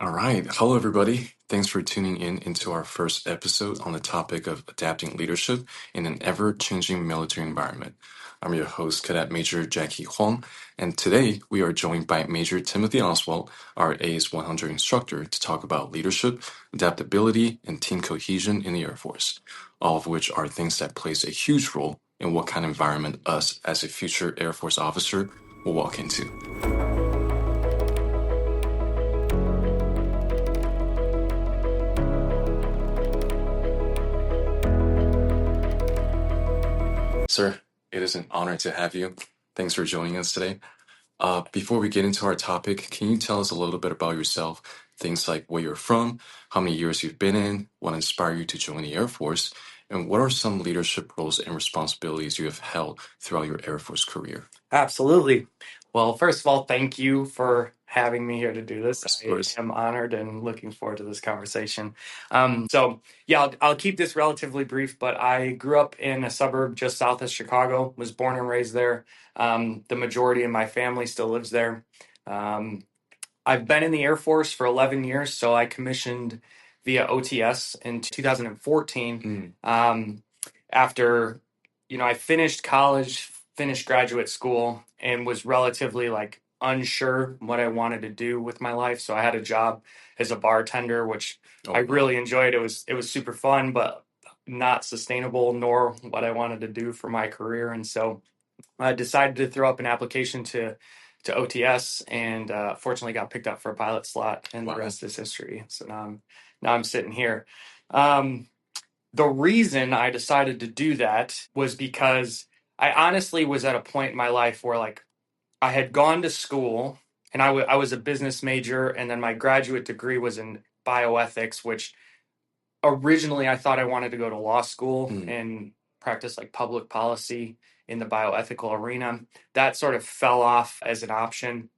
All right. Hello, everybody. Thanks for tuning in into our first episode on the topic of adapting leadership in an ever-changing military environment. I'm your host, Cadet Major Jackie Huang, and today we are joined by Major Timothy Oswald, our AS-100 instructor, to talk about leadership, adaptability, and team cohesion in the Air Force, all of which are things that plays a huge role in what kind of environment us as a future Air Force officer will walk into. Sir, it is an honor to have you. Thanks for joining us today. Before we get into our topic, can you tell us a little bit about yourself? Things like where you're from, how many years you've been in, what inspired you to join the Air Force, and what are some leadership roles and responsibilities you have held throughout your Air Force career? Absolutely. Well, first of all, thank you for having me here to do this. Of I course. am honored and looking forward to this conversation. I'll keep this relatively brief, but I grew up in a suburb just south of Chicago, was born and raised there. The majority of my family still lives there. I've been in the Air Force for 11 years, so I commissioned via OTS in 2014. After, I finished college, finished graduate school, and was relatively unsure what I wanted to do with my life. So I had a job as a bartender, which I really enjoyed. It was super fun, but not sustainable, nor what I wanted to do for my career. And so I decided to throw up an application to OTS, and fortunately got picked up for a pilot slot, and the rest is history. So now I'm sitting here. The reason I decided to do that was because I honestly was at a point in my life where I had gone to school, and I was a business major, and then my graduate degree was in bioethics, which originally I thought I wanted to go to law school and practice public policy in the bioethical arena. That sort of fell off as an option.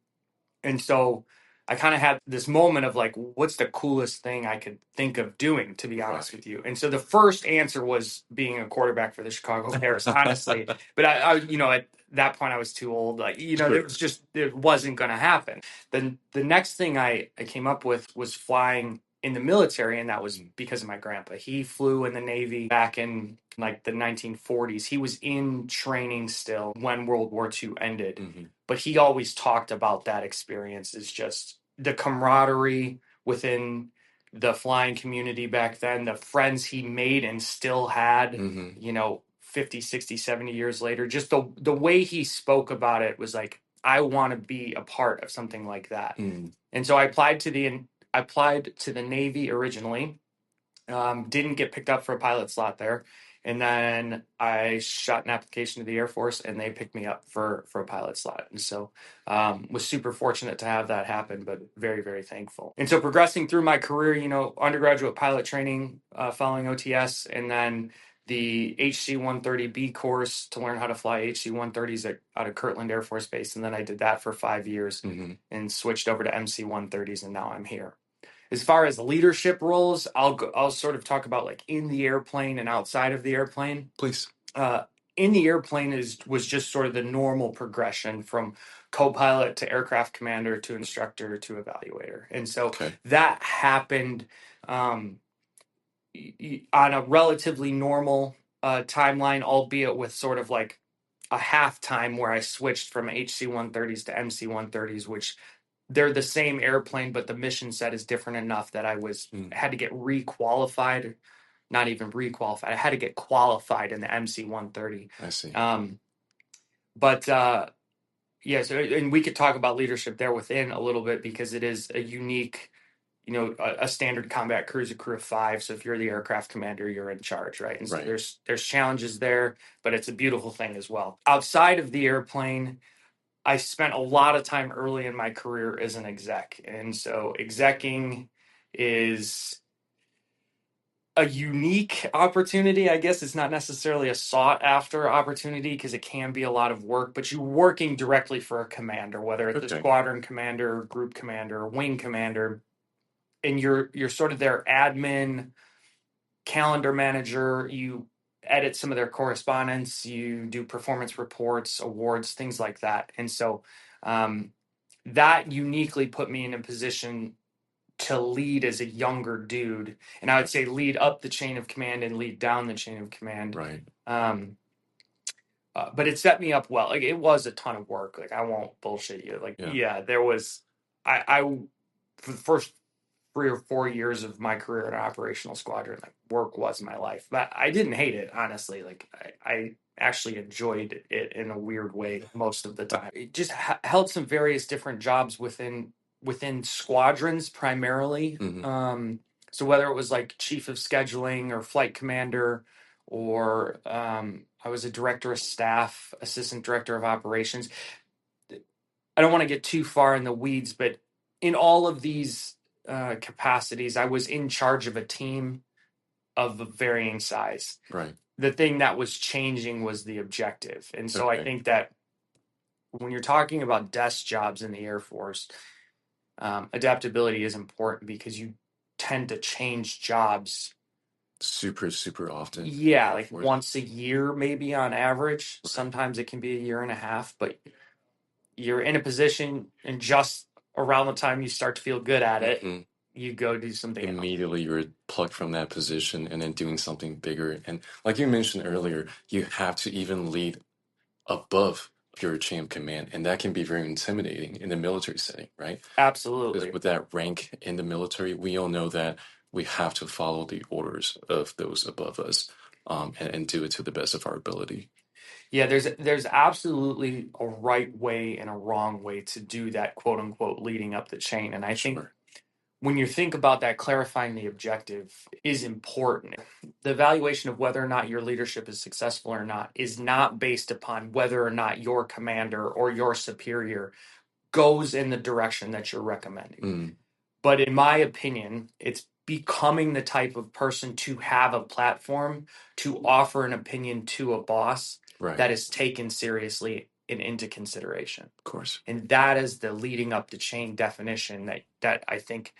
And so I kind of had this moment of what's the coolest thing I could think of doing, to be honest with you. And so the first answer was being a quarterback for the Chicago Bears, honestly. But at that point I was too old. It wasn't going to happen. Then the next thing I came up with was flying in the military, and that was because of my grandpa. He flew in the Navy back in the 1940s. He was in training still when World War II ended. But he always talked about that experience as just the camaraderie within the flying community back then, the friends he made and still had, 50, 60, 70 years later. Just the way he spoke about it was I want to be a part of something like that. And so I applied to the Navy originally. Didn't get picked up for a pilot slot there. And then I shot an application to the Air Force, and they picked me up for a pilot slot. And so was super fortunate to have that happen, but very, very thankful. And so progressing through my career, undergraduate pilot training following OTS, and then the HC-130B course to learn how to fly HC-130s out of Kirtland Air Force Base. And then I did that for 5 years and switched over to MC-130s, and now I'm here. As far as leadership roles, I'll sort of talk about in the airplane and outside of the airplane. Please. In the airplane was just sort of the normal progression from co-pilot to aircraft commander to instructor to evaluator. And so that happened on a relatively normal timeline, albeit with sort of a half time where I switched from HC-130s to MC-130s, which they're the same airplane, but the mission set is different enough that I had to get requalified. Not even requalified. I had to get qualified in the MC-130. I see. So and we could talk about leadership there within a little bit, because it is a unique, a standard combat cruiser crew of 5. So if you're the aircraft commander, you're in charge, right? And so there's challenges there, but it's a beautiful thing as well. Outside of the airplane, I spent a lot of time early in my career as an exec. And so execing is a unique opportunity. I guess it's not necessarily a sought after opportunity, because it can be a lot of work, but you're working directly for a commander, whether it's a squadron commander, group commander, wing commander, and you're sort of their admin, calendar manager. You edit some of their correspondence, you do performance reports, awards, things like that. And so that uniquely put me in a position to lead as a younger dude, and I would say lead up the chain of command and lead down the chain of command. Right. But it set me up well. Like, it was a ton of work. Like, I won't bullshit you. Like, Yeah. yeah, there was. I for the first 3 or 4 years of my career in an operational squadron, like, work was my life. But I didn't hate it, honestly. Like, I actually enjoyed it in a weird way most of the time. It just held some various different jobs within squadrons primarily. So whether it was like chief of scheduling or flight commander, or I was a director of staff, assistant director of operations. I don't want to get too far in the weeds, but in all of these capacities, I was in charge of a team of a varying size. Right. The thing that was changing was the objective. And so I Okay. think that when you're talking about desk jobs in the Air Force, adaptability is important because you tend to change jobs. Super, super often. Yeah, like once a year, maybe on average. Right. Sometimes it can be a year and a half, but you're in a position, and just around the time you start to feel good at it, you go do something else. Immediately you're plucked from that position and then doing something bigger. And like you mentioned earlier, you have to even lead above your chain of command, and that can be very intimidating in the military setting, right? Because Absolutely. with that rank in the military, we all know that we have to follow the orders of those above us, and do it to the best of our ability. Yeah, there's absolutely a right way and a wrong way to do that, quote unquote, leading up the chain. And I think Sure. when you think about that, clarifying the objective is important. The evaluation of whether or not your leadership is successful or not is not based upon whether or not your commander or your superior goes in the direction that you're recommending. But in my opinion, it's becoming the type of person to have a platform to offer an opinion to a boss Right. that is taken seriously and into consideration. Of course. And that is the leading up the chain definition that I think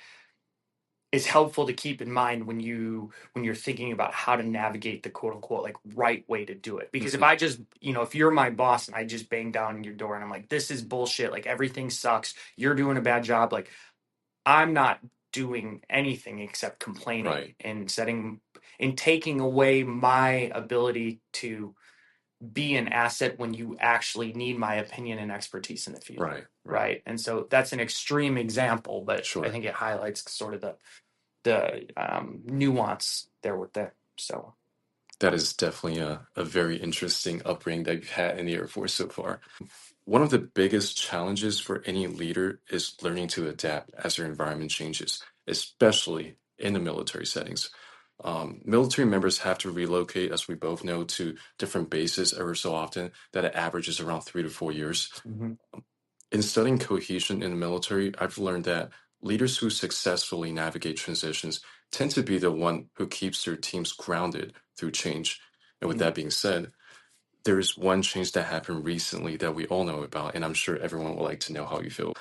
is helpful to keep in mind when you're thinking about how to navigate the quote unquote like right way to do it. Because if I just, if you're my boss and I just bang down your door and I'm like, this is bullshit, like everything sucks, you're doing a bad job, like I'm not doing anything except complaining. Right. And taking away my ability to be an asset when you actually need my opinion and expertise in the field. Right. And so that's an extreme example, but Sure. I think it highlights sort of the nuance there with that. So that is definitely a very interesting upbringing that you've had in the Air Force so far. One of the biggest challenges for any leader is learning to adapt as your environment changes, especially in the military settings. Military members have to relocate, as we both know, to different bases ever so often. That it averages around 3 to 4 years. In studying cohesion in the military, I've learned that leaders who successfully navigate transitions tend to be the one who keeps their teams grounded through change. And with that being said, there is one change that happened recently that we all know about, and I'm sure everyone would like to know how you feel.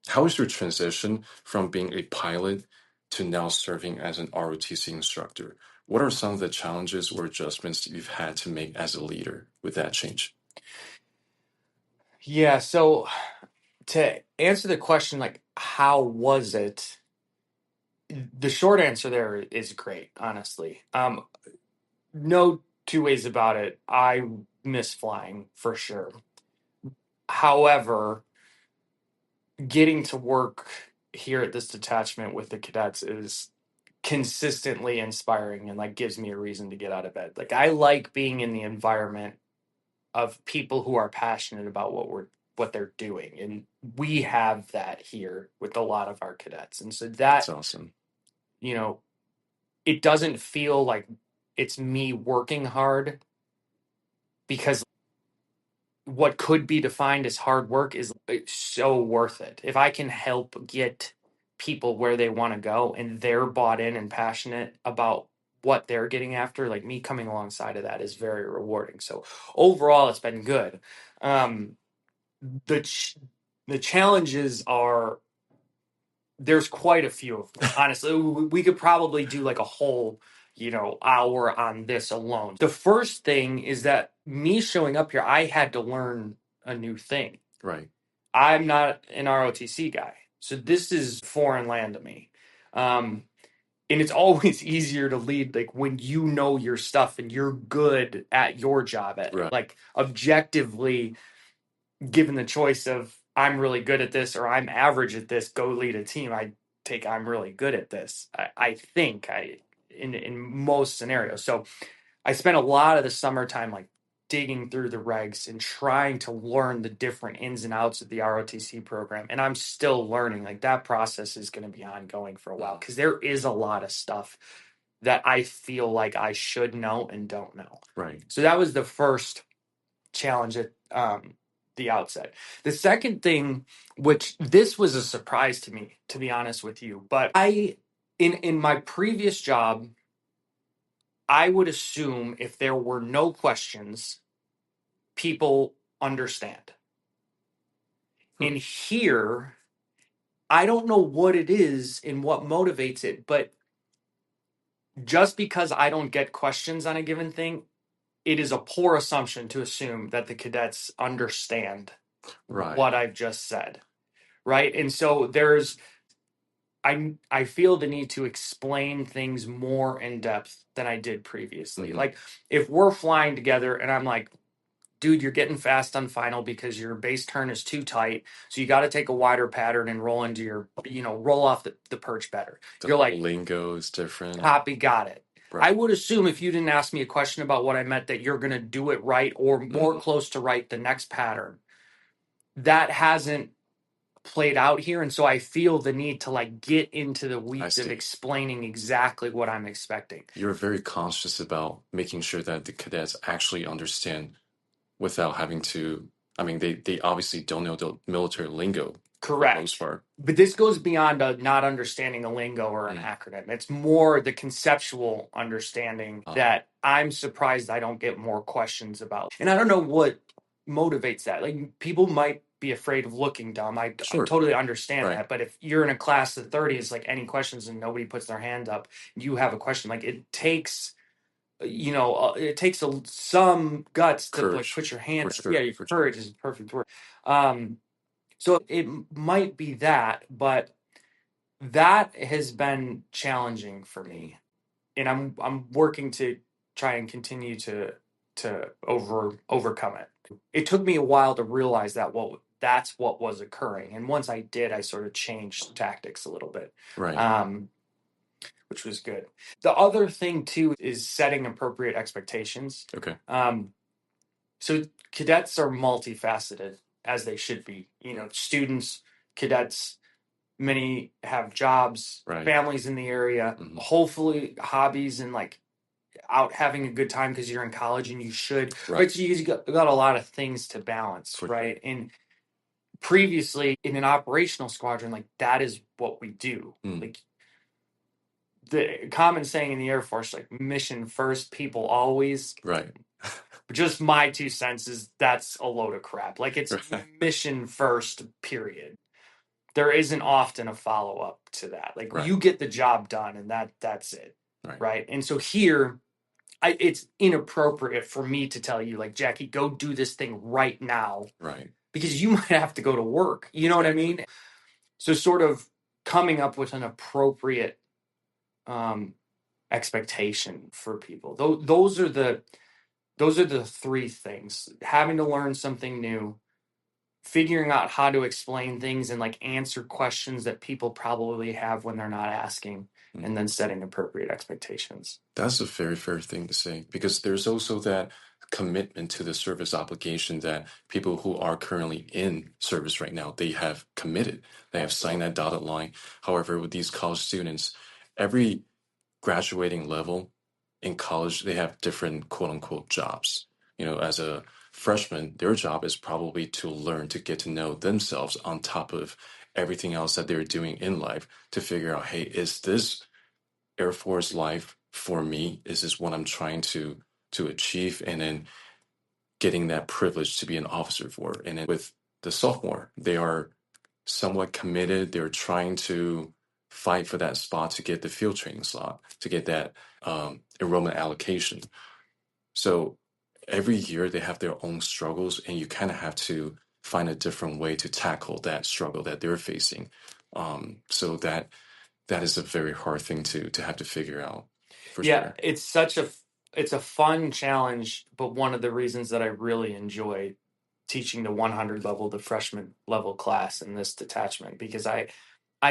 How is your transition from being a pilot to now serving as an ROTC instructor? What are some of the challenges or adjustments that you've had to make as a leader with that change? Yeah, so to answer the question, like, how was it? The short answer there is great, honestly. No two ways about it. I miss flying for sure. However, getting to work here at this detachment with the cadets is consistently inspiring and like gives me a reason to get out of bed. Like, I like being in the environment of people who are passionate about what they're doing, and we have that here with a lot of our cadets. And so That's awesome. It doesn't feel like it's me working hard, because what could be defined as hard work is so worth it. If I can help get people where they want to go and they're bought in and passionate about what they're getting after, like, me coming alongside of that is very rewarding. So overall, it's been good. The challenges are, there's quite a few of them. Honestly, we could probably do like a whole hour on this alone. The first thing is that me showing up here, I had to learn a new thing. Right. I'm not an ROTC guy. So this is foreign land to me. And it's always easier to lead like when you know your stuff and you're good at your job at it. Right. Like objectively given the choice of I'm really good at this or I'm average at this, go lead a team. I take I'm really good at this. I think I in most scenarios. So I spent a lot of the summertime like digging through the regs and trying to learn the different ins and outs of the ROTC program. And I'm still learning. Like that process is going to be ongoing for a while because there is a lot of stuff that I feel like I should know and don't know. Right. So that was the first challenge at the outset. The second thing, which this was a surprise to me, to be honest with you, but in my previous job, I would assume if there were no questions, people understand. In here, I don't know what it is and what motivates it, but just because I don't get questions on a given thing, it is a poor assumption to assume that the cadets understand Right. what I've just said. Right. And so I feel the need to explain things more in depth than I did previously. Mhm. Like if we're flying together and I'm like, dude, you're getting fast on final because your base turn is too tight. So you got to take a wider pattern and roll into your, roll off the perch better. You're like, lingo is different. copy, got it. Right. I would assume if you didn't ask me a question about what I meant, that you're going to do it right or more close to right the next pattern. That hasn't played out here. And so I feel the need to like get into the weeds of explaining exactly what I'm expecting. You're very conscious about making sure that the cadets actually understand without having to. I mean, they obviously don't know the military lingo. Correct. For the most part. But this goes beyond not understanding a lingo or an acronym. It's more the conceptual understanding that I'm surprised I don't get more questions about. And I don't know what motivates that. Like people might be afraid of looking dumb. I totally understand that. But if you're in a class of 30, it's like any questions and nobody puts their hand up, you have a question. Like it takes some guts to like put your hand up. Yeah, your courage is a perfect word. So it might be that, but that has been challenging for me, and I'm working to try and continue to overcome it. It took me a while to realize that that's what was occurring, and once I did, I sort of changed tactics a little bit, which was good. The other thing too is setting appropriate expectations. Okay. So cadets are multifaceted as they should be. Students, cadets, many have jobs, families in the area, hopefully hobbies and like out having a good time because you're in college and you should. Right. So you got a lot of things to balance, right? And previously in an operational squadron, like that is what we do. Like the common saying in the Air Force, like mission first, people always. Right. Just my 2 cents is that's a load of crap. Like it's mission first, period. There isn't often a follow up to that. Like you get the job done and that's it. Right. And so here, it's inappropriate for me to tell you, like, Jackie, go do this thing right now. Right. Because you might have to go to work. You know what I mean? So sort of coming up with an appropriate expectation for people. Those are the 3 things. Having to learn something new, figuring out how to explain things and like answer questions that people probably have when they're not asking, and then setting appropriate expectations. That's a very fair thing to say because there's also that commitment to the service obligation that people who are currently in service right now, they have committed. They have signed that dotted line. However, with these college students, every graduating level in college, they have different quote unquote jobs. As a freshman, their job is probably to learn to get to know themselves on top of everything else that they're doing in life to figure out, hey, is this Air Force life for me? Is this what I'm trying to achieve? And then getting that privilege to be an officer for. And then with the sophomore, they are somewhat committed. They're trying to fight for that spot to get the field training slot, to get that enrollment allocation. So every year they have their own struggles, and you kind of have to find a different way to tackle that struggle that they're facing. So that is a very hard thing to have to figure out for Yeah, sure. it's a fun challenge, but one of the reasons that I really enjoy teaching the 100 level, the freshman level class in this detachment, because I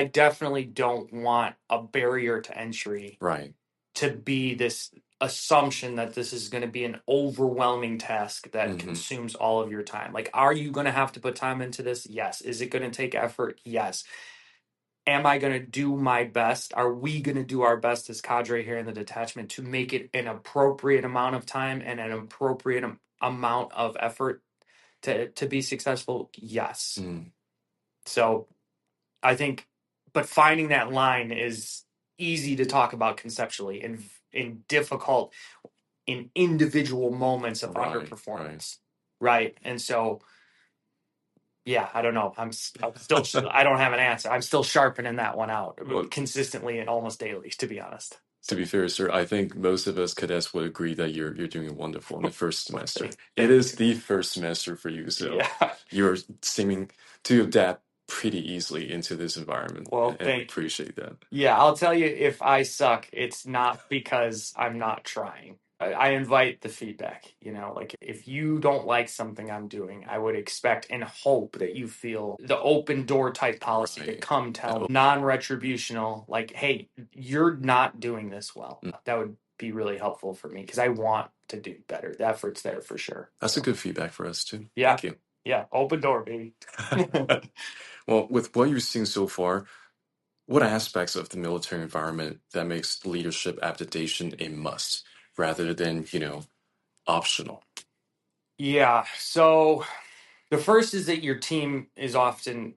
definitely don't want a barrier to entry Right. to be this assumption that this is going to be an overwhelming task that Hmm. consumes all of your time. Like, are you going to have to put time into this? Yes. Is it going to take effort? Yes. Am I going to do my best? Are we going to do our best as cadre here in the detachment to make it an appropriate amount of time and an appropriate amount of effort to be successful? Yes. Mm. So I think, but finding that line is easy to talk about conceptually and difficult in individual moments of Right. underperformance, right? And so, yeah, I don't know. I'm still I don't have an answer. I'm still sharpening that one out Well, consistently and almost daily, to be honest. to So, be fair, sir, I think most of us cadets would agree that you're doing wonderful in the first well, semester. It thank is you. the first semester for you, so Yeah. you're seeming to adapt pretty easily into this environment, Well, and we thank you. appreciate that. Yeah, I'll tell you, if I suck, it's not because I'm not trying. I invite the feedback, like if you don't like something I'm doing, I would expect and hope that you feel the open door type policy to Right. come tell me, non-retributional, like, hey, you're not doing this well. Mm. That would be really helpful for me because I want to do better. The effort's there for sure. That's a So, good feedback for us too. yeah, Thank you. yeah, open door, baby. Well, with what you've seen so far, what aspects of the military environment that makes leadership adaptation a must rather than, optional? Yeah, so the first is that your team is often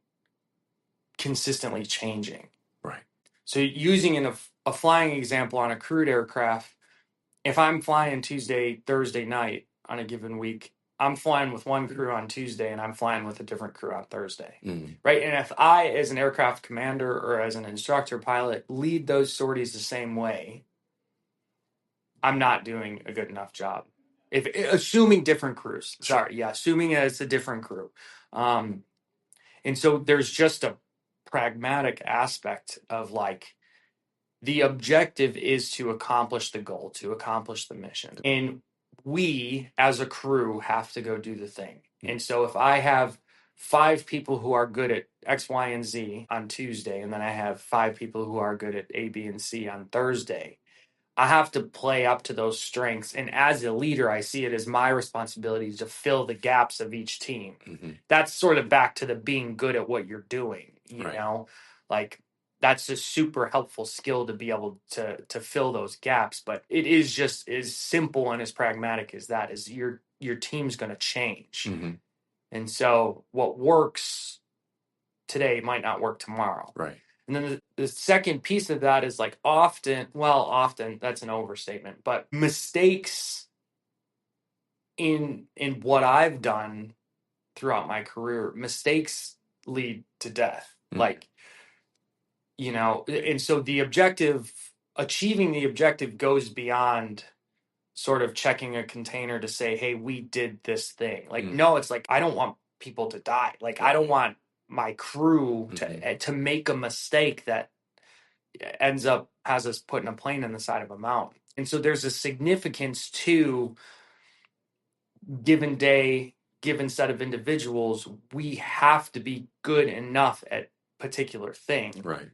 consistently changing. Right. So, using a flying example on a crewed aircraft, if I'm flying Tuesday, Thursday night on a given week, I'm flying with one crew on Tuesday and I'm flying with a different crew on Thursday. Mm. Right. And if I, as an aircraft commander or as an instructor pilot, lead those sorties the same way, I'm not doing a good enough job. If assuming different crews, Sure. sorry, yeah, assuming it's a different crew. And so there's just a pragmatic aspect of like the objective is to accomplish the goal, to accomplish the mission. And we as a crew have to go do the thing. And so if I have 5 people who are good at X, Y, and Z on Tuesday, and then I have 5 people who are good at A, B, and C on Thursday, I have to play up to those strengths. And as a leader, I see it as my responsibility to fill the gaps of each team. Mm-hmm. That's sort of back to the being good at what you're doing, Right. like that's a super helpful skill to be able to fill those gaps. But it is just as simple and as pragmatic as that is your team's going to change. Mm-hmm. And so what works today might not work tomorrow. Right. And then the second piece of that is like often, that's an overstatement, but mistakes in what I've done throughout my career, mistakes lead to death. Mm. Like, and so achieving the objective goes beyond sort of checking a container to say, hey, we did this thing. Like, no, it's like, I don't want people to die. Like, I don't want my crew to make a mistake that has us putting a plane in the side of a mountain. And so there's a significance to given day, given set of individuals, we have to be good enough at particular thing. Right.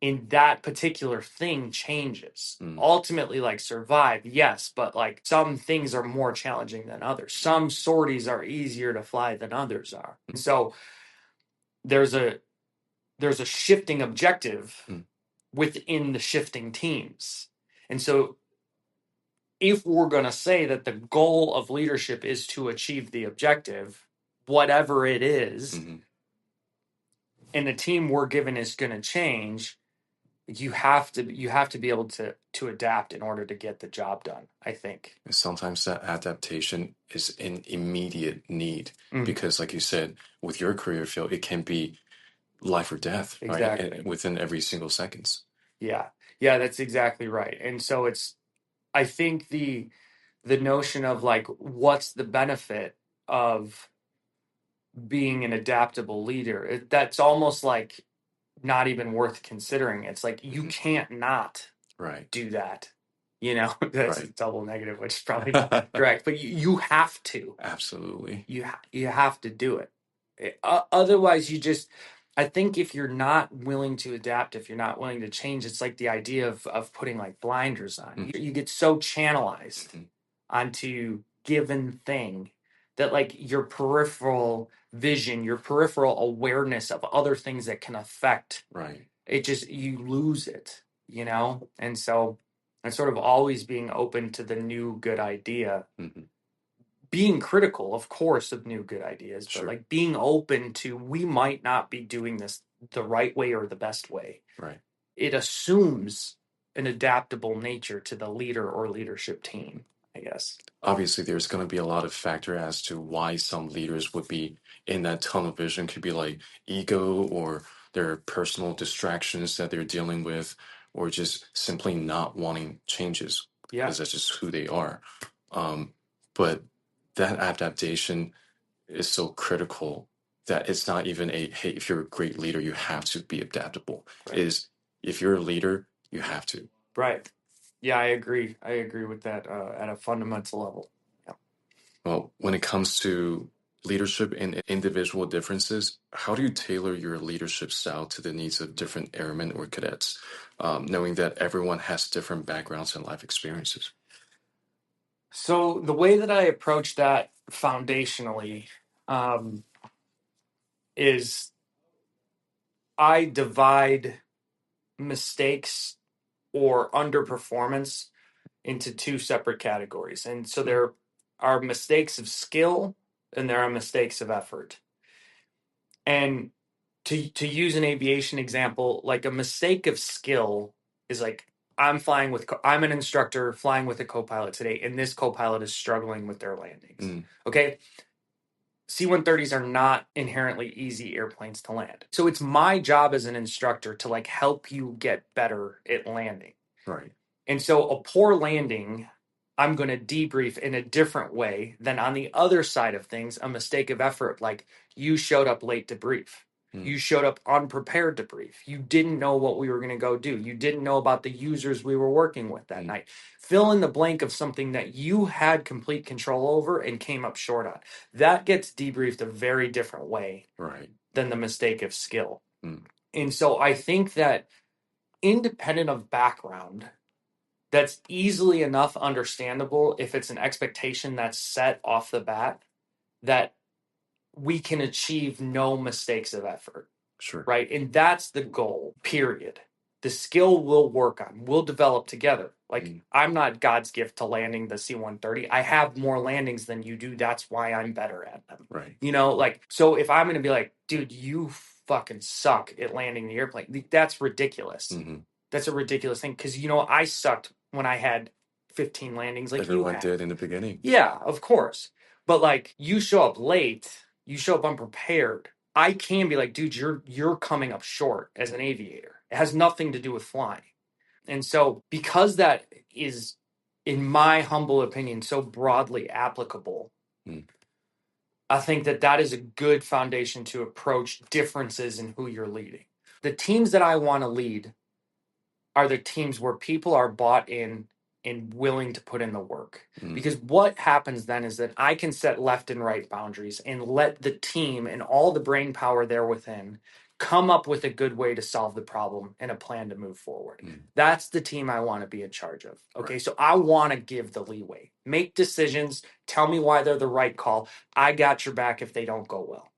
And that particular thing changes. Ultimately, like survive, yes, but like some things are more challenging than others. Some sorties are easier to fly than others are. And so there's a shifting objective within the shifting teams. And so if we're going to say that the goal of leadership is to achieve the objective, whatever it is, and the team we're given is going to change, you have to be able to adapt in order to get the job done, I think. Sometimes that adaptation is an immediate need because, like you said, with your career field, it can be life or death, Exactly. right? Within every single seconds. Yeah, that's exactly right. And so I think the notion of like, what's the benefit of being an adaptable leader? That's almost like not even worth considering. It's like you can't not Right. do that. That's a Right. double negative, which is probably not correct, but you have to. Absolutely. You have to do it. Otherwise, I think if you're not willing to adapt, if you're not willing to change, it's like the idea of putting like blinders on. You get so channelized onto given thing that like your peripheral vision, your peripheral awareness of other things that can affect Right. it, just you lose it, And so and sort of always being open to the new good idea, being critical, of course, of new good ideas, but Sure. like being open to, we might not be doing this the right way or the best way. Right. It assumes an adaptable nature to the leader or leadership team, I guess. Obviously, there's going to be a lot of factor as to why some leaders would be in that tunnel vision. Could be like ego or their personal distractions that they're dealing with, or just simply not wanting changes Yeah. because that's just who they are. But that adaptation is so critical that it's not even a, hey, if you're a great leader, you have to be adaptable. Right. Is if you're a leader, you have to. Right. Yeah, I agree. I agree with that at a fundamental level. Yeah. Well, when it comes to leadership and individual differences, how do you tailor your leadership style to the needs of different airmen or cadets, knowing that everyone has different backgrounds and life experiences? So the way that I approach that foundationally is I divide mistakes or underperformance into two separate categories. And so there are mistakes of skill and there are mistakes of effort. And to use an aviation example, like a mistake of skill is like I'm an instructor flying with a co-pilot today, and this co-pilot is struggling with their landings. Okay. C-130s are not inherently easy airplanes to land. So it's my job as an instructor to like help you get better at landing. Right. And so a poor landing, I'm going to debrief in a different way than on the other side of things, a mistake of effort, like you showed up late to brief. You showed up unprepared to brief. You didn't know what we were going to go do. You didn't know about the users we were working with that night. Fill in the blank of something that you had complete control over and came up short on. That gets debriefed a very different way than the mistake of skill. And so I think that independent of background, that's easily enough understandable if it's an expectation that's set off the bat that we can achieve no mistakes of effort. Sure. Right. And that's the goal, period. The skill we'll work on, we'll develop together. Like, I'm not God's gift to landing the C-130. I have more landings than you do. That's why I'm better at them. Right. So if I'm going to be like, dude, you fucking suck at landing the airplane, that's ridiculous. That's a ridiculous thing. Because, I sucked when I had 15 landings like everyone you had. did in the beginning. Yeah, of course. But like, you show up late, you show up unprepared. I can be like, dude, you're coming up short as an aviator. It has nothing to do with flying. And so because that is, in my humble opinion, so broadly applicable, I think that is a good foundation to approach differences in who you're leading. The teams that I want to lead are the teams where people are bought in and willing to put in the work. Because what happens then is that I can set left and right boundaries and let the team and all the brain power there within come up with a good way to solve the problem and a plan to move forward. That's the team I want to be in charge of. Okay, right. So I want to give the leeway. Make decisions. Tell me why they're the right call. I got your back if they don't go well.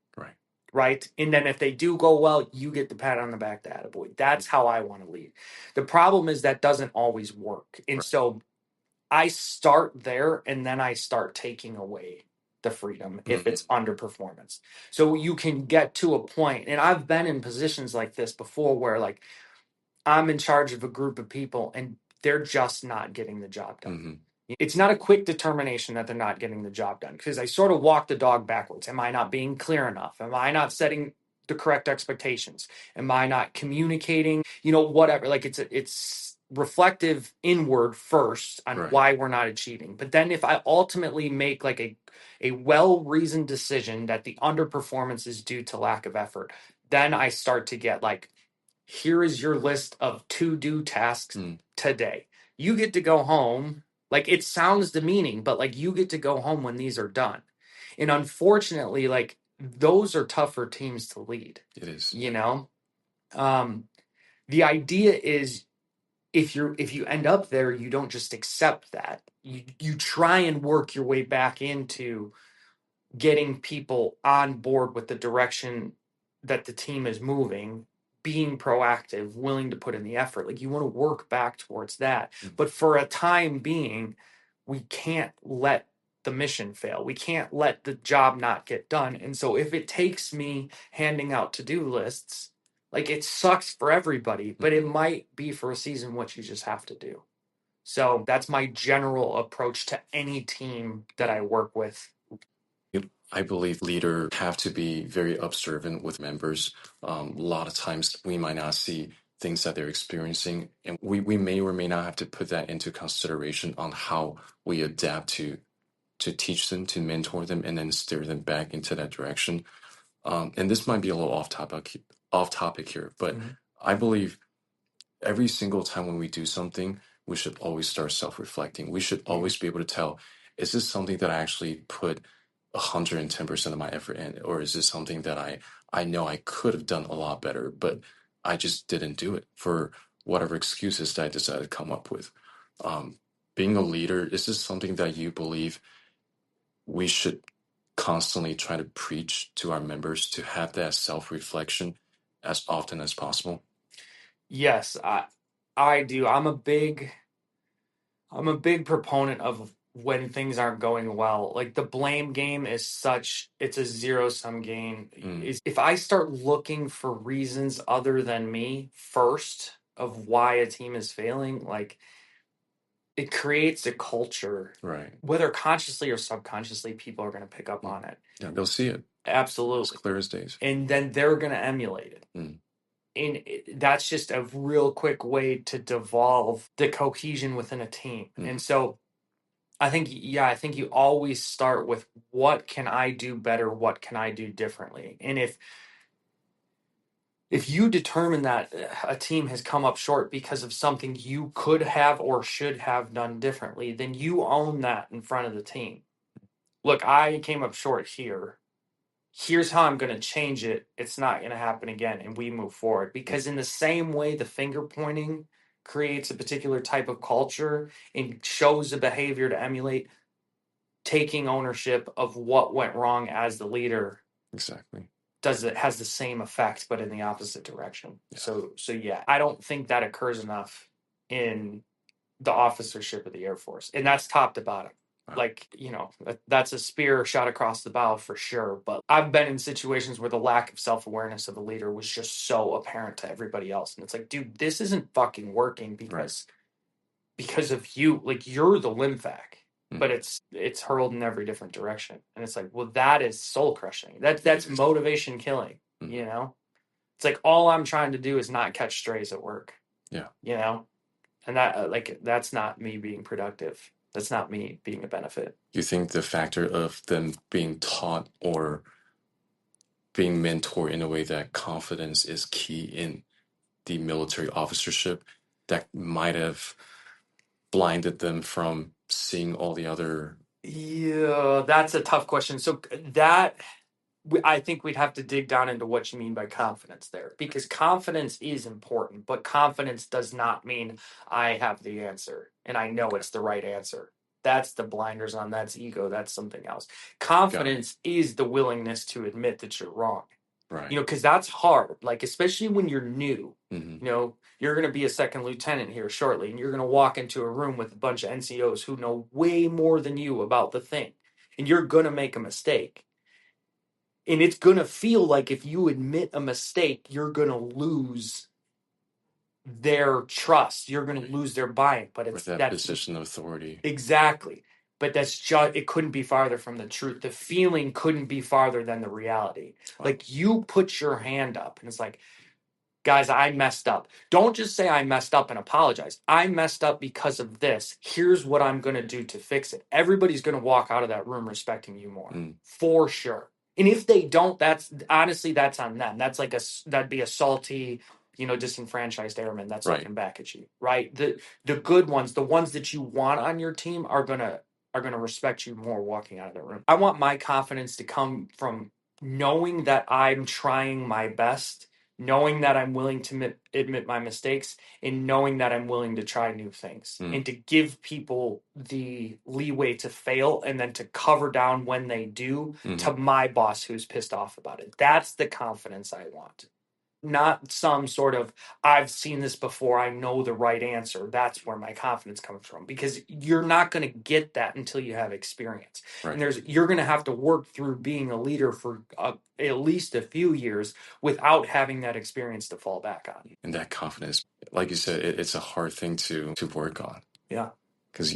Right. And then if they do go well, you get the pat on the back, the attaboy. That's how I want to lead. The problem is that doesn't always work. And so I start there and then I start taking away the freedom if it's underperformance. So you can get to a point, and I've been in positions like this before where like I'm in charge of a group of people and they're just not getting the job done. It's not a quick determination that they're not getting the job done because I sort of walk the dog backwards. Am I not being clear enough? Am I not setting the correct expectations? Am I not communicating? Whatever. Like it's reflective inward first on why we're not achieving. But then if I ultimately make like a well-reasoned decision that the underperformance is due to lack of effort, then I start to get like here is your list of to-do tasks today. You get to go home. Like, it sounds demeaning, but like, you get to go home when these are done. And unfortunately, like, those are tougher teams to lead. It is. You know? The idea is, if you end up there, you don't just accept that. You try and work your way back into getting people on board with the direction that the team is moving, being proactive, willing to put in the effort. Like, you want to work back towards that. But for a time being, we can't let the mission fail. We can't let the job not get done. And so if it takes me handing out to-do lists, like, it sucks for everybody, but it might be for a season what you just have to do. So that's my general approach to any team that I work with. I believe leaders have to be very observant with members. A lot of times we might not see things that they're experiencing, and we may or may not have to put that into consideration on how we adapt to teach them, to mentor them, and then steer them back into that direction. And this might be a little off topic here, but I believe every single time when we do something, we should always start self-reflecting. We should always be able to tell, is this something that I actually put 110% of my effort in, or is this something that I know I could have done a lot better, but I just didn't do it for whatever excuses that I decided to come up with. Being a leader, is this something that you believe we should constantly try to preach to our members, to have that self-reflection as often as possible? Yes, I do. I'm a big proponent of, when things aren't going well, like, the blame game is such, it's a zero-sum game. Is if I start looking for reasons other than me first of why a team is failing, like, it creates a culture, Right. whether consciously or subconsciously, people are going to pick up on it. Yeah, they'll see it. Absolutely. It's clear as days. And then they're going to emulate it. And that's just a real quick way to devolve the cohesion within a team. And so I think you always start with, what can I do better? What can I do differently? And if you determine that a team has come up short because of something you could have or should have done differently, then you own that in front of the team. Look, I came up short here. Here's how I'm going to change it. It's not going to happen again. And we move forward. Because in the same way the finger pointing creates a particular type of culture and shows a behavior to emulate, taking ownership of what went wrong as the leader Exactly. has the same effect, but in the opposite direction. Yeah. So yeah, I don't think that occurs enough in the officership of the Air Force. And that's top to bottom. Like, that's a spear shot across the bow for sure. But I've been in situations where the lack of self-awareness of the leader was just so apparent to everybody else. And it's like, dude, this isn't fucking working because of you. Like, you're the lymphac, but it's hurled in every different direction. And it's like, well, that is soul crushing. That's motivation killing, It's like, all I'm trying to do is not catch strays at work. Yeah. And that, that's not me being productive. That's not me being a benefit. You think the factor of them being taught or being mentored in a way that confidence is key in the military officership, that might have blinded them from seeing all the other? Yeah, that's a tough question. So I think we'd have to dig down into what you mean by confidence there, because confidence is important, but confidence does not mean I have the answer and I know it's the right answer. That's the blinders on. That's ego. That's something else. Confidence is the willingness to admit that you're wrong. Right. Because that's hard. Like, especially when you're new, you're going to be a second lieutenant here shortly, and you're going to walk into a room with a bunch of NCOs who know way more than you about the thing, and you're going to make a mistake. And it's going to feel like, if you admit a mistake, you're going to lose their trust. You're going to lose their buy-in. But it's that position of authority. Exactly. But it couldn't be farther from the truth. The feeling couldn't be farther than the reality. Wow. Like, you put your hand up and it's like, guys, I messed up. Don't just say I messed up and apologize. I messed up because of this. Here's what I'm going to do to fix it. Everybody's going to walk out of that room respecting you more. For sure. And if they don't, that's on them. That's like that'd be a salty, disenfranchised airman that's Right. looking back at you, right? The good ones, the ones that you want on your team are gonna respect you more walking out of the room. I want my confidence to come from knowing that I'm trying my best, knowing that I'm willing to admit my mistakes, and knowing that I'm willing to try new things, and to give people the leeway to fail and then to cover down when they do to my boss who's pissed off about it. That's the confidence I want. Not some sort of, I've seen this before, I know the right answer. That's where my confidence comes from, because you're not going to get that until you have experience. Right. And you're going to have to work through being a leader for at least a few years without having that experience to fall back on. And that confidence, like you said, it's a hard thing to work on. Yeah. Because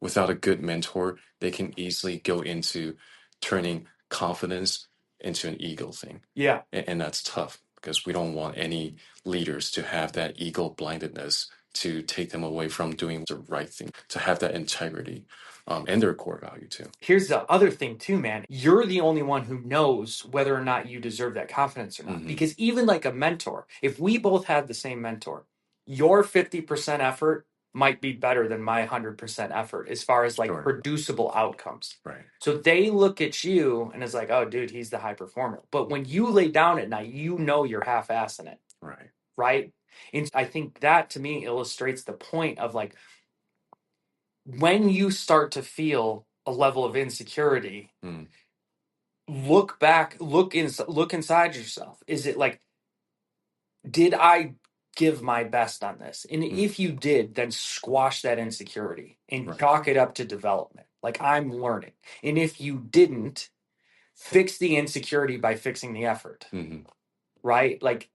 without a good mentor, they can easily go into turning confidence into an ego thing. Yeah. And that's tough, because we don't want any leaders to have that ego blindedness to take them away from doing the right thing, to have that integrity and their core value too. Here's the other thing too, man. You're the only one who knows whether or not you deserve that confidence or not. Because even like a mentor, if we both had the same mentor, your 50% effort might be better than my 100% effort as far as like producible outcomes. Right. So they look at you and it's like, oh, dude, he's the high performer. But when you lay down at night, you know you're half-assing it. Right. Right. And I think that to me illustrates the point of like, when you start to feel a level of insecurity, look back, look inside yourself. Is it like, did I give my best on this? And if you did, then squash that insecurity and chalk it up to development. Like, I'm learning. And if you didn't, fix the insecurity by fixing the effort. Right? Like,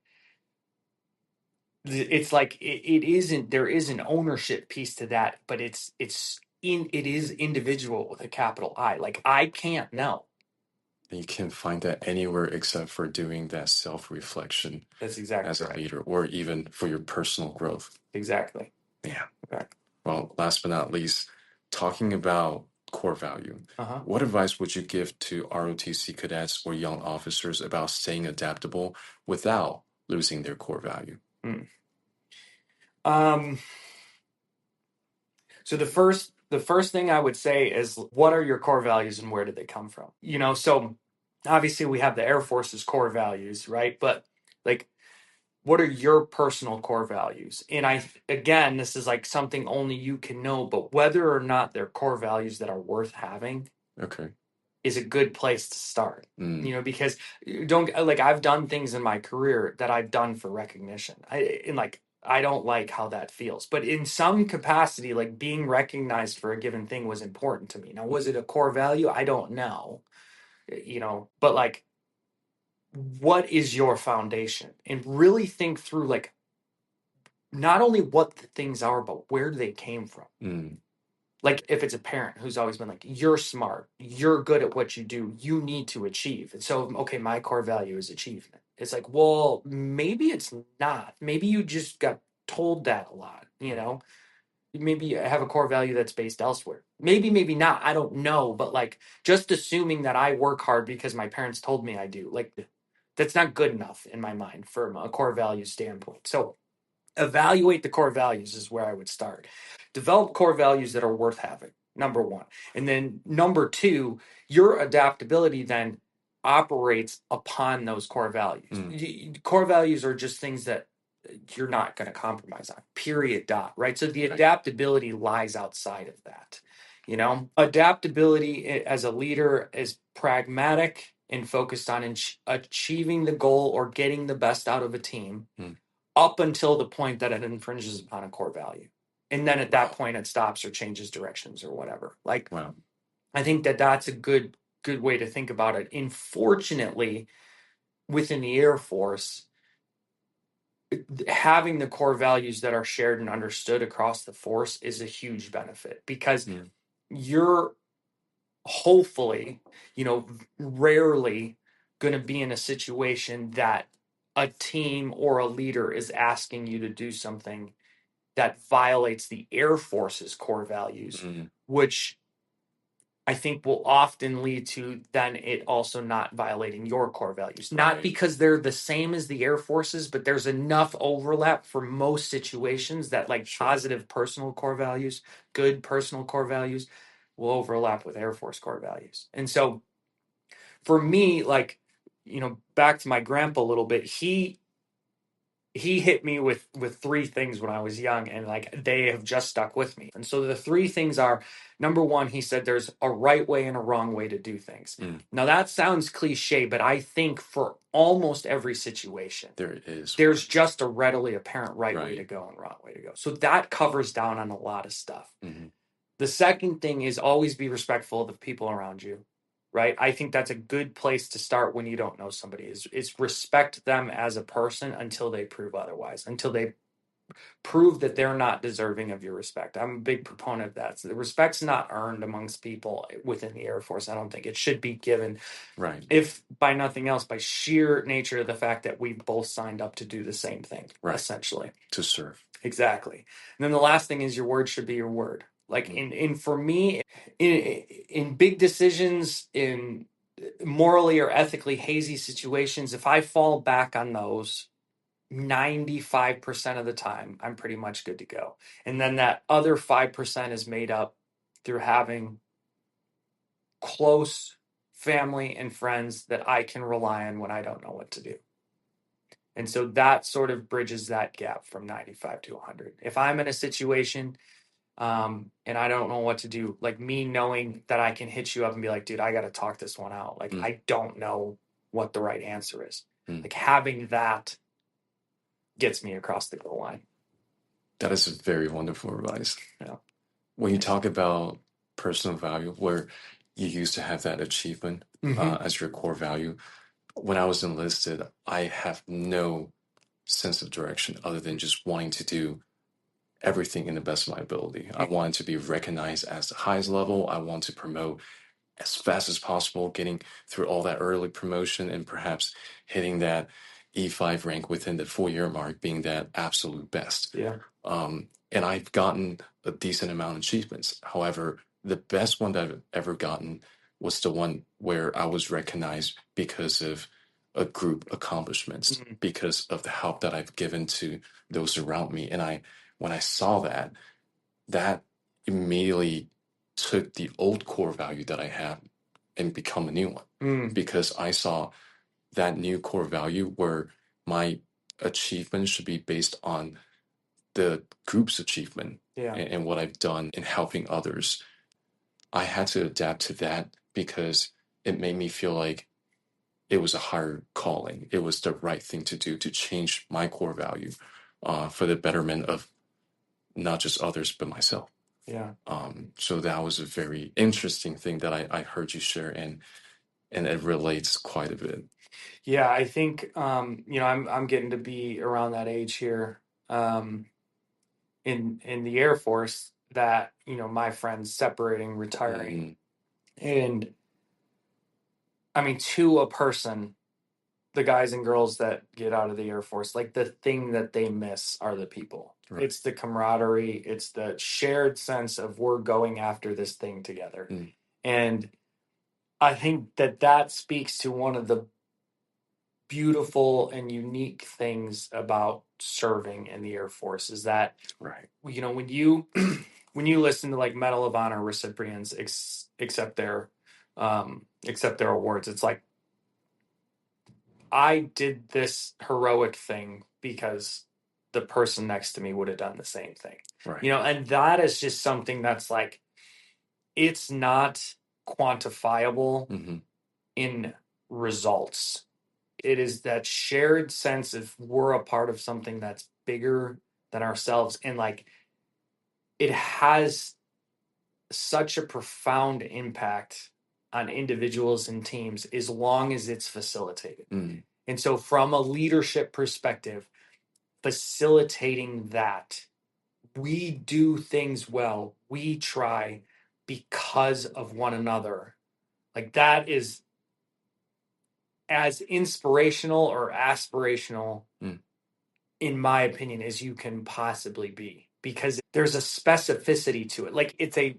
it's like it isn't, there is an ownership piece to that, but it is individual with a capital I. Like, I can't know. And you can't find that anywhere except for doing that self-reflection. That's exactly as a leader, or even for your personal growth. Exactly. Yeah. Okay. Well, last but not least, talking about core value, what advice would you give to ROTC cadets or young officers about staying adaptable without losing their core value? So the first thing I would say is, what are your core values and where did they come from? So obviously we have the Air Force's core values, right? But like, what are your personal core values? And again, this is like something only you can know, but whether or not they're core values that are worth having, is a good place to start. Because I've done things in my career that I've done for recognition. I don't like how that feels, but in some capacity, like, being recognized for a given thing was important to me. Now, was it a core value? I don't know, but like, what is your foundation? And really think through, like, not only what the things are, but where they came from. Like, if it's a parent who's always been like, you're smart, you're good at what you do, you need to achieve. And so, okay, my core value is achievement. It's like, well, maybe it's not. Maybe you just got told that a lot, Maybe you have a core value that's based elsewhere. Maybe not. I don't know. But like, just assuming that I work hard because my parents told me I do, like, that's not good enough in my mind from a core value standpoint. So evaluate the core values is where I would start. Develop core values that are worth having, number one. And then number two, your adaptability then operates upon those core values. Core values are just things that you're not going to compromise on, period, dot, right? So the adaptability lies outside of that. Adaptability as a leader is pragmatic and focused on achieving the goal or getting the best out of a team up until the point that it infringes upon a core value. And then at that point, it stops or changes directions or whatever. Like, I think that that's a good way to think about it. Unfortunately, within the Air Force, having the core values that are shared and understood across the force is a huge benefit, because you're hopefully, rarely going to be in a situation that a team or a leader is asking you to do something that violates the Air Force's core values, which I think will often lead to then it also not violating your core values. Not Right. because they're the same as the Air Forces, but there's enough overlap for most situations that like Sure. positive personal core values, good personal core values will overlap with Air Force core values. And so for me, like, back to my grandpa a little bit, he hit me with three things when I was young, and like they have just stuck with me. And so the three things are: number one, he said there's a right way and a wrong way to do things. Now that sounds cliche, but I think for almost every situation there's just a readily apparent right way to go and wrong way to go. So that covers down on a lot of stuff. The second thing is always be respectful of the people around you, right? I think that's a good place to start when you don't know somebody is respect them as a person until they prove otherwise, until they prove that they're not deserving of your respect. I'm a big proponent of that. So the respect's not earned amongst people within the Air Force. I don't think it should be given. Right. If by nothing else, by sheer nature of the fact that we both signed up to do the same thing, Right. essentially. To serve. Exactly. And then the last thing is your word should be your word. Like in for me, in big decisions, in morally or ethically hazy situations, if I fall back on those 95% of the time, I'm pretty much good to go. And then that other 5% is made up through having close family and friends that I can rely on when I don't know what to do. And so that sort of bridges that gap from 95 to 100. If I'm in a situation and I don't know what to do, like me knowing that I can hit you up and be like, dude, I got to talk this one out. Like, I don't know what the right answer is. Like having that gets me across the goal line. That is very wonderful advice. Yeah. When you talk about personal value, where you used to have that achievement as your core value, when I was enlisted, I have no sense of direction other than just wanting to do everything in the best of my ability. I wanted to be recognized as the highest level. I want to promote as fast as possible, getting through all that early promotion and perhaps hitting that E5 rank within the 4 year mark, being that absolute best. Yeah. And I've gotten a decent amount of achievements. However, the best one that I've ever gotten was the one where I was recognized because of a group accomplishments, because of the help that I've given to those around me. And when I saw that, that immediately took the old core value that I had and become a new one, because I saw that new core value where my achievement should be based on the group's achievement and what I've done in helping others. I had to adapt to that because it made me feel like it was a higher calling. It was the right thing to do to change my core value for the betterment of not just others, but myself. Yeah. So that was a very interesting thing that I heard you share, and it relates quite a bit. Yeah, I think I'm getting to be around that age here in the Air Force that my friends separating, retiring, and I mean to a person, the guys and girls that get out of the Air Force, like the thing that they miss are the people. Right. It's the camaraderie. It's the shared sense of we're going after this thing together. And I think that speaks to one of the beautiful and unique things about serving in the Air Force is that, right, when you when you listen to like Medal of Honor recipients accept their awards, it's like, I did this heroic thing because the person next to me would have done the same thing. right. And that is just something that's like, it's not quantifiable in results. It is that shared sense of we're a part of something that's bigger than ourselves. And like, it has such a profound impact on individuals and teams as long as it's facilitated. And so from a leadership perspective, facilitating that, we do things well, we try because of one another. Like that is as inspirational or aspirational, in my opinion, as you can possibly be, because there's a specificity to it. Like it's a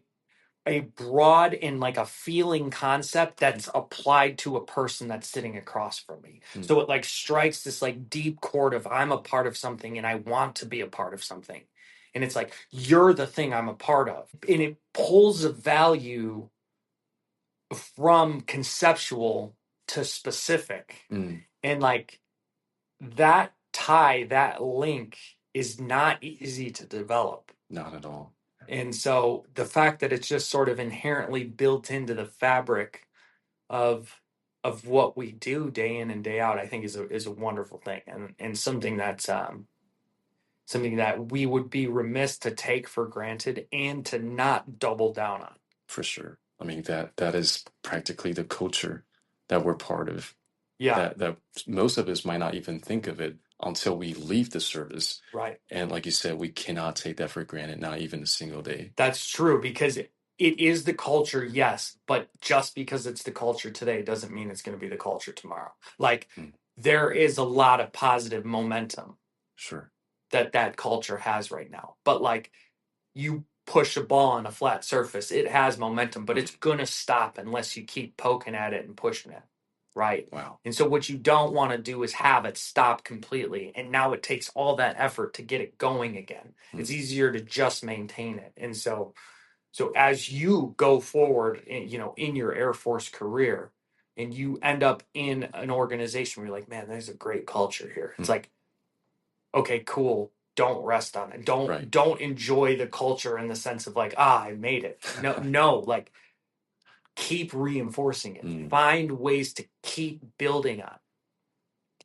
a broad and like a feeling concept that's applied to a person that's sitting across from me. So it like strikes this like deep chord of I'm a part of something and I want to be a part of something. And it's like, you're the thing I'm a part of. And it pulls a value from conceptual to specific. And like that tie, that link is not easy to develop. Not at all. And so the fact that it's just sort of inherently built into the fabric of what we do day in and day out, I think is a wonderful thing, and something that's something that we would be remiss to take for granted and to not double down on. For sure. I mean, that is practically the culture that we're part of. Yeah. That most of us might not even think of it until we leave the service. Right. And like you said, we cannot take that for granted, not even a single day. That's true, because it is the culture, yes, but just because it's the culture today doesn't mean it's going to be the culture tomorrow. Like there is a lot of positive momentum. Sure. That culture has right now. But like you push a ball on a flat surface, it has momentum, but it's going to stop unless you keep poking at it and pushing it. Right. Wow. And so what you don't want to do is have it stop completely. And now it takes all that effort to get it going again. It's easier to just maintain it. And so as you go forward in, in your Air Force career and you end up in an organization where you're like, man, there's a great culture here. It's like, okay, cool. Don't rest on it. Don't enjoy the culture in the sense of like, I made it. No, like keep reinforcing it. Find ways to keep building on,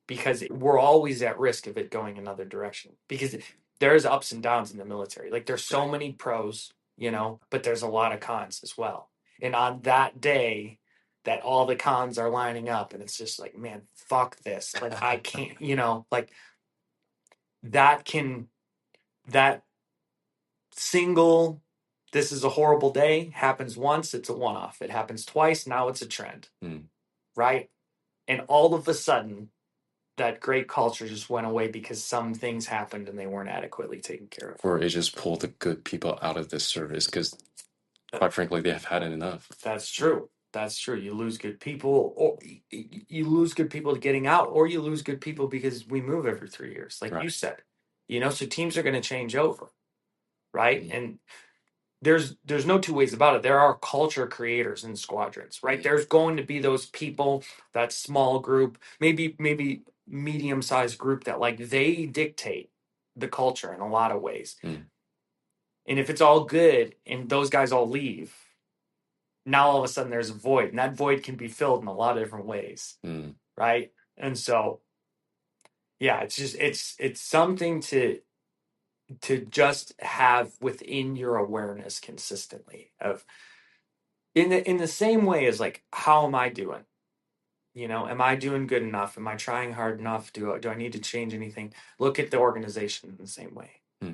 because we're always at risk of it going another direction, because there's ups and downs in the military. Like there's so many pros, but there's a lot of cons as well. And on that day that all the cons are lining up and it's just like, man, fuck this. Like I can't, like that single, this is a horrible day, happens once, it's a one-off. It happens twice, now it's a trend. Right? And all of a sudden, that great culture just went away because some things happened and they weren't adequately taken care of. Or it just pulled the good people out of this service because, quite frankly, they have had it enough. That's true. That's true. You lose good people, or you lose good people getting out, or you lose good people because we move every 3 years, like you said. So teams are going to change over, right? And there's no two ways about it. There are culture creators in squadrons, right? There's going to be those people, that small group, maybe medium-sized group that like they dictate the culture in a lot of ways. And if it's all good and those guys all leave, now all of a sudden there's a void, and that void can be filled in a lot of different ways, right? And so, yeah, it's just it's something to just have within your awareness consistently of, in the same way as like, how am I doing? Am I doing good enough? Am I trying hard enough? Do I need to change anything? Look at the organization in the same way.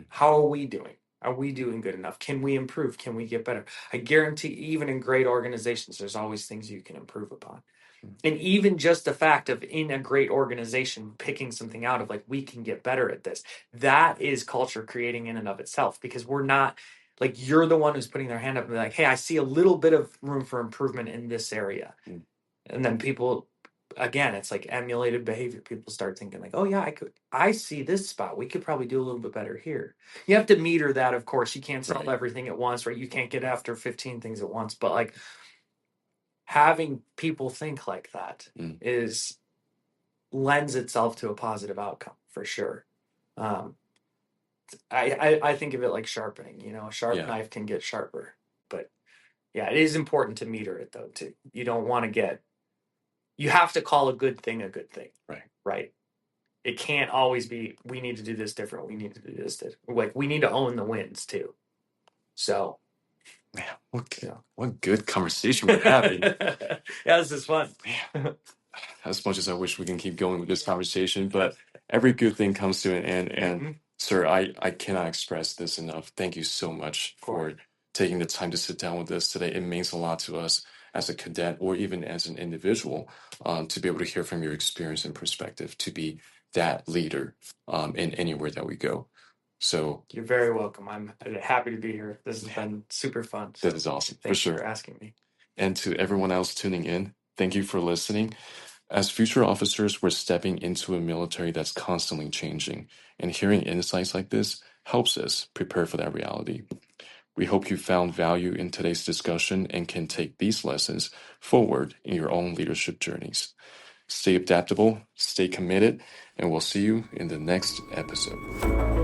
How are we doing? Are we doing good enough? Can we improve? Can we get better? I guarantee even in great organizations, there's always things you can improve upon. And even just the fact of in a great organization, picking something out of like, we can get better at this. That is culture creating in and of itself, because we're not like, you're the one who's putting their hand up and be like, hey, I see a little bit of room for improvement in this area. And then people, again, it's like emulated behavior. People start thinking like, oh yeah, I see this spot. We could probably do a little bit better here. You have to meter that, of course. You can't solve everything at once, right? You can't get after 15 things at once, but like having people think like that lends itself to a positive outcome for sure. I think of it like sharpening, a sharp knife can get sharper, but yeah, it is important to meter it though too. You don't want to you have to call a good thing a good thing. Right. It can't always be, we need to do this different. We need to do this different. Like we need to own the wins too. So. Man, what good conversation we're having. Yeah, this is fun. Man, as much as I wish we can keep going with this conversation, but every good thing comes to an end. And sir, I cannot express this enough. Thank you so much for taking the time to sit down with us today. It means a lot to us as a cadet or even as an individual, to be able to hear from your experience and perspective, to be that leader in anywhere that we go. So You're very welcome. I'm happy to be here. This has been super fun. that So is awesome, for thanks sure. for asking me. And to everyone else tuning in, thank you for listening. As future officers, we're stepping into a military that's constantly changing, and hearing insights like this helps us prepare for that reality. We hope you found value in today's discussion and can take these lessons forward in your own leadership journeys. Stay adaptable, stay committed, and we'll see you in the next episode.